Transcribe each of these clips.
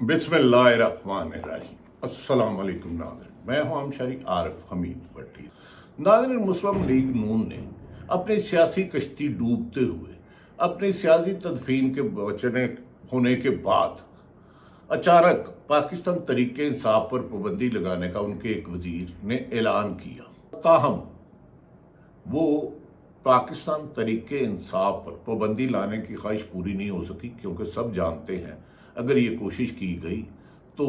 बिस्मिल्लाहिर्रहमानिर्रहीम। अस्सलाम वालेकुम नाज़रीन, मैं हूं हमशरी आरिफ हमीद भट्टी। नाज़रीन, मुस्लिम लीग नून ने अपनी सियासी कश्ती डूबते हुए अपनी सियासी तदफीन के बचने होने के बाद अचानक पाकिस्तान तरीके इंसाफ पर पाबंदी लगाने का उनके एक वजीर ने ऐलान किया। ताहम वो पाकिस्तान तरीके इंसाफ पर पाबंदी लाने की ख्वाहिश पूरी नहीं हो सकी, क्योंकि सब जानते हैं अगर ये कोशिश की गई तो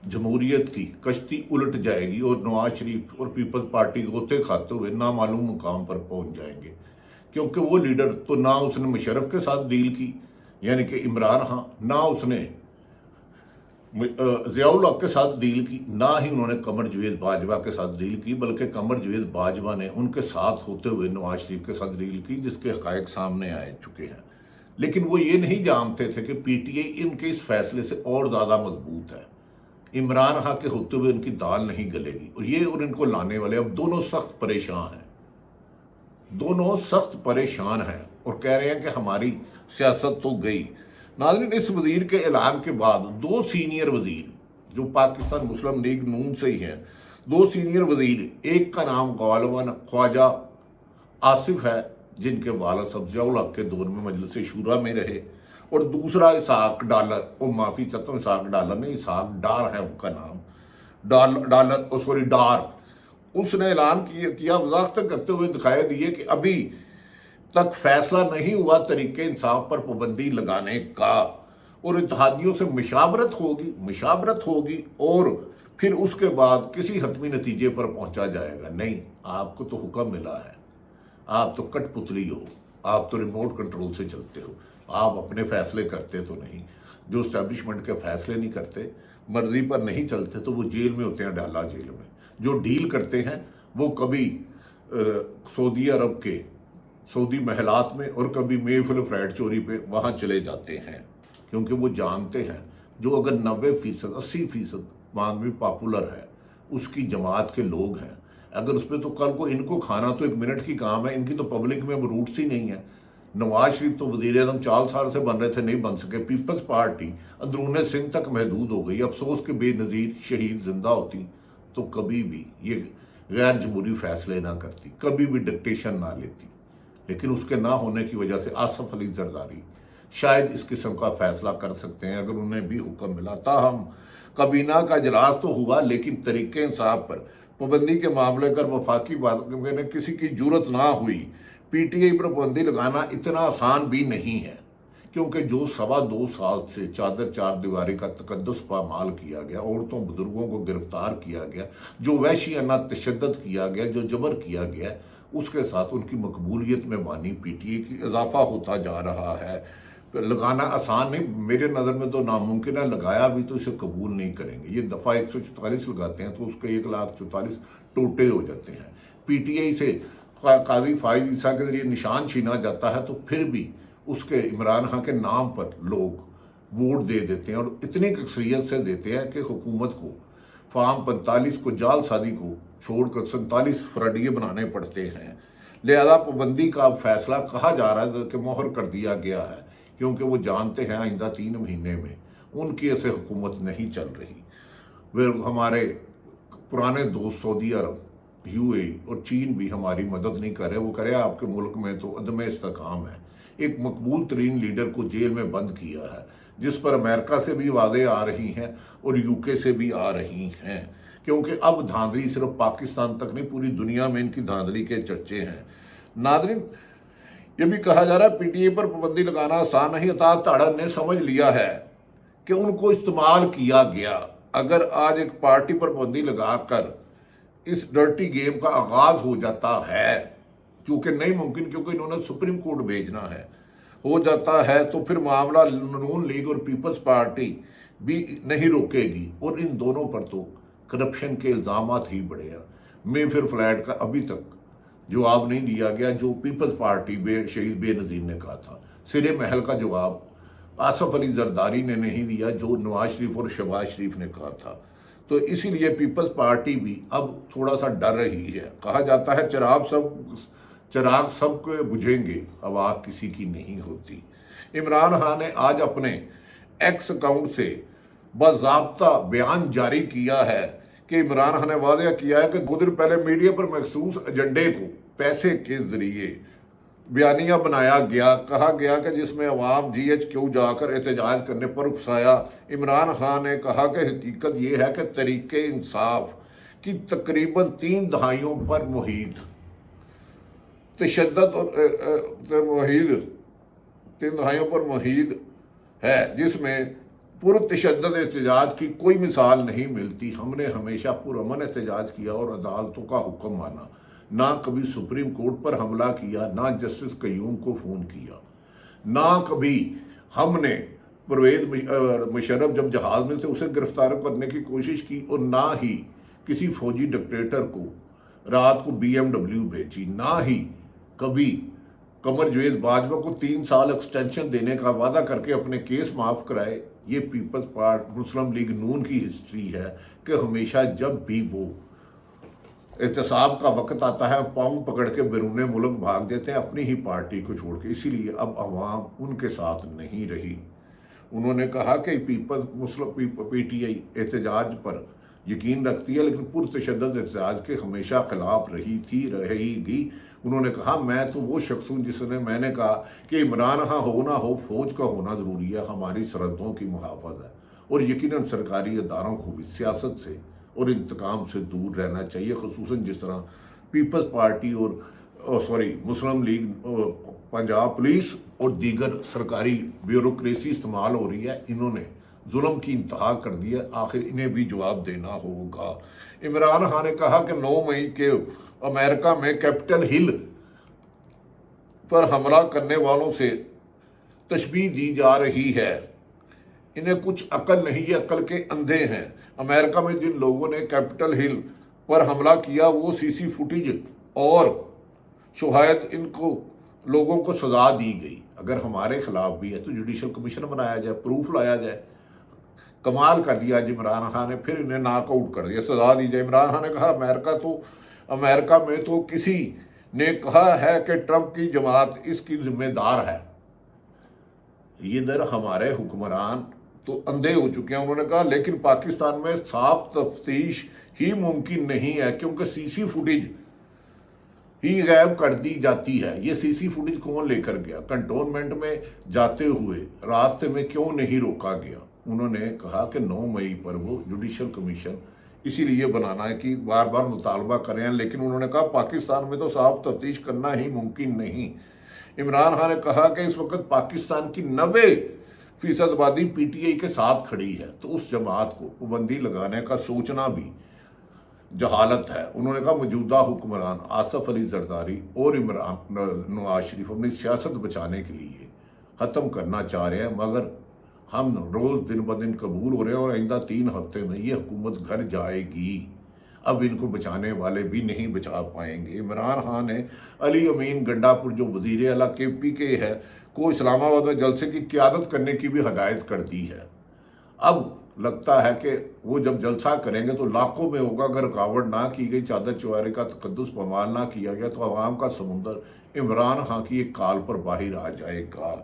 जमहूरियत की कश्ती उलट जाएगी और नवाज शरीफ और पीपल्स पार्टी गोते खाते हुए नामालूम मुकाम पर पहुंच जाएंगे। क्योंकि वो लीडर तो ना उसने मुशर्रफ के साथ डील की यानी कि इमरान खान, ना उसने ज़ियाउल हक के साथ डील की, ना ही उन्होंने कमर जवेद बाजवा के साथ डील की, बल्कि कमर जवेद बाजवा ने उनके साथ होते हुए नवाज शरीफ के साथ डील की, जिसके हक़ाइक़ सामने आ चुके हैं। लेकिन वो ये नहीं जानते थे कि पीटीआई इनके इस फैसले से और ज़्यादा मजबूत है। इमरान खान के होते हुए उनकी दाल नहीं गलेगी और ये और इनको लाने वाले अब दोनों सख्त परेशान हैं। दोनों सख्त परेशान हैं और कह रहे हैं कि हमारी सियासत तो गई। नाज़रीन, इस वजीर के ऐलान के बाद दो सीनियर वजीर जो पाकिस्तान मुस्लिम लीग नून से ही हैं, दो सीनियर वजीर, एक का नाम गालिबन ख्वाजा आसिफ है, जिनके वालिद साहब ज़ियाउल हक के दौर में मजलिस शूरा में रहे, और दूसरा इसहाक डालर, और माफ़ी चाहता हूँ इसहाक डालर नहीं, इसहाक डार है उनका नाम, डार। उसने ऐलान किया वजाहत करते हुए दिखाई दिए कि अभी तक फैसला नहीं हुआ तरीके इंसाफ पर पाबंदी लगाने का, और इत्तेहादियों से मशावरत होगी और फिर उसके बाद किसी हतमी नतीजे पर पहुंचा जाएगा। नहीं, आपको तो हुक्म मिला है, आप तो कठपुतली हो, आप तो रिमोट कंट्रोल से चलते हो, आप अपने फैसले करते तो नहीं। जो इस्टेब्लिशमेंट के फैसले नहीं करते, मर्जी पर नहीं चलते, तो वो जेल में होते हैं, डाला जेल में। जो डील करते हैं वो कभी सऊदी अरब के सऊदी महलात में और कभी मेफिल फ्लाइट चोरी पे वहाँ चले जाते हैं, क्योंकि वो जानते हैं जो अगर 90% 80% वहाँ में पॉपुलर है, उसकी जमात के लोग हैं, अगर उस पर तो कल को इनको खाना तो 1 मिनट की काम है, इनकी तो पब्लिक में अब रूट्स ही नहीं है। नवाज शरीफ तो वज़ीर आज़म 4 साल से बन रहे थे, नहीं बन सके। पीपल्स पार्टी अंदरूने सिंध तक महदूद हो गई। अफसोस के बेनज़ीर शहीद जिंदा होती तो कभी भी ये गैर जमहूरी फैसले ना करती, कभी भी डिक्टेशन ना लेती। लेकिन उसके ना होने की वजह से आसफ अली जरदारी शायद इस किस्म का फैसला कर सकते हैं अगर उन्हें भी हुक्म मिला। ताहम काबीना का इजलास तो हुआ, लेकिन तरीके इंसाफ पर पाबंदी के मामले पर वफाकी बात में किसी की जरूरत ना हुई। पीटीआई पर पाबंदी लगाना इतना आसान भी नहीं है, क्योंकि जो 2.25 साल से चादर चार दीवारी का तकद्दुस पामाल किया गया, औरतों बुजुर्गों को गिरफ्तार किया गया, जो वहशियाना तशद्दुद किया गया, जो जबर किया गया, उसके साथ उनकी मकबूलियत में मानी पीटीआई की इजाफा होता जा रहा है। लगाना आसान नहीं, मेरे नज़र में तो नामुमकिन है। लगाया भी तो इसे कबूल नहीं करेंगे। ये दफ़ा 144 लगाते हैं तो उसके 1,44,000 टोटे हो जाते हैं। पीटीआई से काजी फाइज ईसा के जरिए निशान छीना जाता है तो फिर भी उसके इमरान खान के नाम पर लोग वोट दे देते हैं, और इतनी अक्सरियत से देते हैं कि हुकूमत को फार्म 45 को जाल सादी को छोड़कर 47 फरडिये बनाने पड़ते हैं। लिहाजा पाबंदी का फैसला कहा जा रहा है कि मोहर कर दिया गया है, क्योंकि वो जानते हैं आइंदा 3 महीने में उनकी ऐसे हुकूमत नहीं चल रही। वे हमारे पुराने दोस्त सऊदी अरब, यूएई और चीन भी हमारी मदद नहीं कर रहे। वो करे आपके मुल्क में तो अदम इस्तेकाम है। एक मकबूल तरीन लीडर को जेल में बंद किया है, जिस पर अमेरिका से भी वादे आ रही हैं और यूके से भी आ रही हैं, क्योंकि अब धांधली सिर्फ पाकिस्तान तक नहीं, पूरी दुनिया में इनकी धांधली के चर्चे हैं। नादरीन, ये भी कहा जा रहा है पीटीआई पर पाबंदी लगाना आसान नहीं। अता ताड़न ने समझ लिया है कि उनको इस्तेमाल किया गया। अगर आज एक पार्टी पर पाबंदी लगाकर इस डर्टी गेम का आगाज हो जाता है, चूंकि नहीं मुमकिन क्योंकि इन्होंने सुप्रीम कोर्ट भेजना है, हो जाता है, तो फिर मामला नून लीग और पीपल्स पार्टी भी नहीं रोकेगी, और इन दोनों पर तो करप्शन के इल्ज़ामात ही बढ़े हैं। मेफेयर फ्लैट का अभी तक जवाब नहीं दिया गया, जो पीपल्स पार्टी शहीद बेनज़ीर ने कहा था। सिरे महल का जवाब आसफ अली जरदारी ने नहीं दिया, जो नवाज शरीफ और शहबाज शरीफ ने कहा था। तो इसीलिए पीपल्स पार्टी भी अब थोड़ा सा डर रही है। कहा जाता है चिराग सबके बुझेंगे, अब आग किसी की नहीं होती। इमरान खान ने आज अपने एक्स अकाउंट से باضابطہ بیان جاری کیا ہے کہ عمران خان نے واضح کیا ہے کہ 2 دن پہلے میڈیا پر مخصوص ایجنڈے کو پیسے کے ذریعے بیانیہ بنایا گیا، کہا گیا کہ جس میں عوام جی ایچ کیو جا کر احتجاج کرنے پر اکسایا۔ عمران خان نے کہا کہ حقیقت یہ ہے کہ تحریک انصاف کی تقریباً 3 دہائیوں پر محیط تشدد اور تین دہائیوں پر محیط ہے، جس میں پرتشدد احتجاج کی کوئی مثال نہیں ملتی۔ ہم نے ہمیشہ پرامن احتجاج کیا اور عدالتوں کا حکم مانا، نہ کبھی سپریم کورٹ پر حملہ کیا، نہ جسٹس قیوم کو فون کیا، نہ کبھی ہم نے پرویز مشرف جب جہاز میں سے اسے گرفتار کرنے کی کوشش کی، اور نہ ہی کسی فوجی ڈکٹیٹر کو رات کو BMW بھیجی، نہ ہی کبھی قمر جوید باجوہ کو 3 سال ایکسٹینشن دینے کا وعدہ کر کے اپنے کیس معاف کرائے۔ یہ پیپلز پارٹی مسلم لیگ نون کی ہسٹری ہے کہ ہمیشہ جب بھی وہ احتساب کا وقت آتا ہے پاؤں پکڑ کے بیرون ملک بھاگ دیتے ہیں اپنی ہی پارٹی کو چھوڑ کے۔ اسی لیے اب عوام ان کے ساتھ نہیں رہی۔ انہوں نے کہا کہ PTI احتجاج پر یقین رکھتی ہے، لیکن پرتشدد احتجاج کے ہمیشہ خلاف رہی تھی، رہے گی۔ انہوں نے کہا میں تو وہ شخص ہوں میں نے کہا کہ عمران خان ہو نہ ہو، فوج کا ہونا ضروری ہے، ہماری سرحدوں کی محافظ ہے، اور یقیناً سرکاری اداروں کو بھی سیاست سے اور انتقام سے دور رہنا چاہیے، خصوصاً جس طرح پیپلز پارٹی اور مسلم لیگ، پنجاب پولیس اور دیگر سرکاری بیوروکریسی استعمال ہو رہی ہے۔ انہوں نے ظلم کی انتہا کر دی ہے، آخر انہیں بھی جواب دینا ہوگا۔ عمران خان نے کہا کہ 9 مئی کے امریکہ میں کیپٹل ہل پر حملہ کرنے والوں سے تشبیہ دی جا رہی ہے، انہیں کچھ عقل نہیں، یہ عقل کے اندھے ہیں۔ امریکہ میں جن لوگوں نے کیپٹل ہل پر حملہ کیا وہ CC فوٹیج اور شواہد لوگوں کو سزا دی گئی۔ اگر ہمارے خلاف بھی ہے تو جوڈیشل کمیشن بنایا جائے، پروف لایا جائے۔ کمال کر دیا عمران خان نے، پھر انہیں ناک آؤٹ کر دیا، سزا دی جائے۔ عمران خان نے کہا امریکہ میں تو کسی نے کہا ہے کہ ٹرمپ کی جماعت اس کی ذمہ دار ہے۔ یہ در ہمارے حکمران تو اندھے ہو چکے ہیں۔ انہوں نے کہا لیکن پاکستان میں صاف تفتیش ہی ممکن نہیں ہے، کیونکہ CC فوٹیج ہی غائب کر دی جاتی ہے۔ یہ CC فوٹیج کون لے کر گیا؟ کنٹونمنٹ میں جاتے ہوئے راستے میں کیوں نہیں روکا گیا؟ انہوں نے کہا کہ 9 مئی پر وہ جوڈیشل کمیشن اسی لیے بنانا ہے کہ بار بار مطالبہ کریں، لیکن انہوں نے کہا پاکستان میں تو صاف تفتیش کرنا ہی ممکن نہیں۔ عمران خان نے کہا کہ اس وقت پاکستان کی 90% آبادی PTI کے ساتھ کھڑی ہے، تو اس جماعت کو پابندی لگانے کا سوچنا بھی جہالت ہے۔ انہوں نے کہا موجودہ حکمران آصف علی زرداری اور نواز شریف اپنی سیاست بچانے کے لیے ختم کرنا چاہ رہے ہیں، مگر ہم روز دن بدن قبول ہو رہے ہیں اور آئندہ 3 ہفتے میں یہ حکومت گھر جائے گی۔ اب ان کو بچانے والے بھی نہیں بچا پائیں گے۔ عمران خان نے علی امین گنڈا پور جو وزیر اعلیٰ KPK ہے کو اسلام آباد میں جلسے کی قیادت کرنے کی بھی ہدایت کر دی ہے۔ اب لگتا ہے کہ وہ جب جلسہ کریں گے تو لاکھوں میں ہوگا، اگر رکاوٹ نہ کی گئی، چادر چوارے کا تقدس پامال نہ کیا گیا تو عوام کا سمندر عمران خان کی ایک کال پر باہر آ جائے گا۔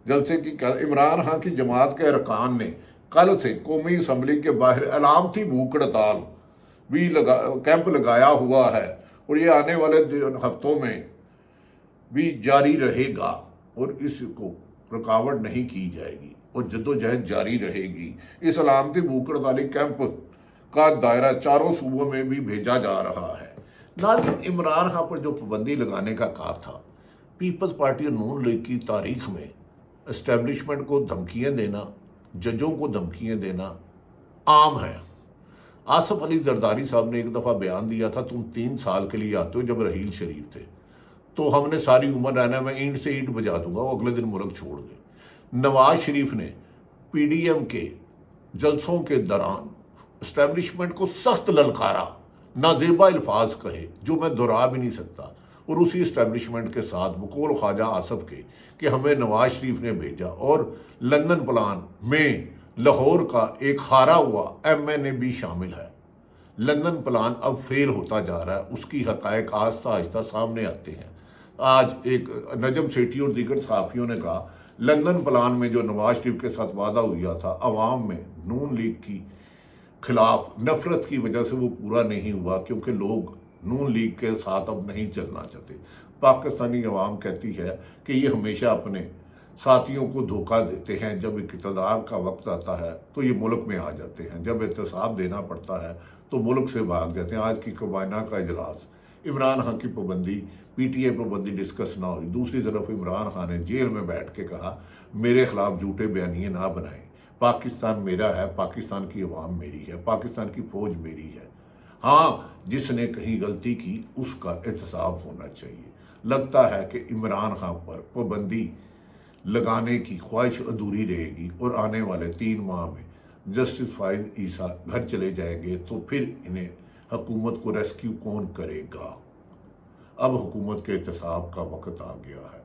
جلسے کی عمران خان کی جماعت کے ارکان نے کل سے قومی اسمبلی کے باہر علامتی بھوک ہڑتال بھی کیمپ لگایا ہوا ہے، اور یہ آنے والے ہفتوں میں بھی جاری رہے گا، اور اس کو رکاوٹ نہیں کی جائے گی اور جدوجہد جاری رہے گی۔ اس علامتی بھوک ہڑتالی کیمپ کا دائرہ 4 صوبوں میں بھی بھیجا جا رہا ہے۔ ناظرین، عمران خان پر جو پابندی لگانے کا کہا تھا، پیپلز پارٹی اور نون لیگ کی تاریخ میں اسٹیبلشمنٹ کو دھمکیاں دینا، ججوں کو دھمکیاں دینا عام ہے۔ آصف علی زرداری صاحب نے ایک دفعہ بیان دیا تھا تم 3 سال کے لیے آتے ہو، جب رحیل شریف تھے، تو ہم نے ساری عمر رہنا، میں اینٹ سے اینٹ بجا دوں گا، وہ اگلے دن ملک چھوڑ گئے۔ نواز شریف نے PDM کے جلسوں کے دوران اسٹیبلشمنٹ کو سخت للکارا، نازیبا الفاظ کہے جو میں دہرا بھی نہیں سکتا، اور اسی اسٹیبلشمنٹ کے ساتھ بقول خواجہ آصف کے کہ ہمیں نواز شریف نے بھیجا، اور لندن پلان میں لاہور کا ایک ہارا ہوا MNA بھی شامل ہے۔ لندن پلان اب فیل ہوتا جا رہا ہے، اس کی حقائق آہستہ آہستہ سامنے آتے ہیں۔ آج ایک نجم سیٹھی اور دیگر صحافیوں نے کہا लंदन प्लान में जो नवाज शरीफ के साथ वादा हुआ था, अवाम में नून लीग की खिलाफ नफरत की वजह से वो पूरा नहीं हुआ, क्योंकि लोग नून लीग के साथ अब नहीं चलना चाहते। पाकिस्तानी अवाम कहती है कि ये हमेशा अपने साथियों को धोखा देते हैं, जब इक़्तिदार का वक्त आता है तो ये मुल्क में आ जाते हैं, जब एहतसाब देना पड़ता है तो मुल्क से भाग जाते हैं। आज की काबीना का इजलास, इमरान खान की पाबंदी, पीटीआई पाबंदी डिस्कस ना हुई। दूसरी तरफ इमरान खान ने जेल में बैठ के कहा मेरे खिलाफ झूठे बयानिए ना बनाएं, पाकिस्तान मेरा है, पाकिस्तान की अवाम मेरी है, पाकिस्तान की फौज मेरी है। हाँ, जिसने कहीं गलती की उसका एहतसाब होना चाहिए। लगता है कि इमरान खान पर पाबंदी लगाने की ख्वाहिश अधूरी रहेगी और आने वाले 3 माह में जस्टिस फाइज ईसा घर चले जाएंगे, तो फिर इन्हें हुकूमत को रेस्क्यू कौन करेगा। अब हुकूमत के एहतसाब का वक्त आ गया है।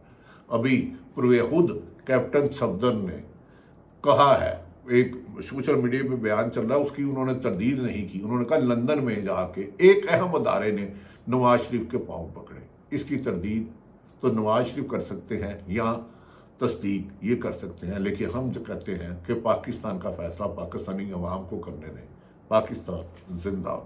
अभी खुद कैप्टन सफदर ने कहा है, एक सोशल मीडिया पे बयान चल रहा है, उसकी उन्होंने तरदीद नहीं की। उन्होंने कहा लंदन में जाके एक अहम अदारे ने नवाज शरीफ के पांव पकड़े। इसकी तरदीद तो नवाज शरीफ कर सकते हैं या तस्दीक ये कर सकते हैं, लेकिन हम जो कहते हैं कि पाकिस्तान का फैसला पाकिस्तानी अवाम को करने दें। पाकिस्तान जिंदाबाद।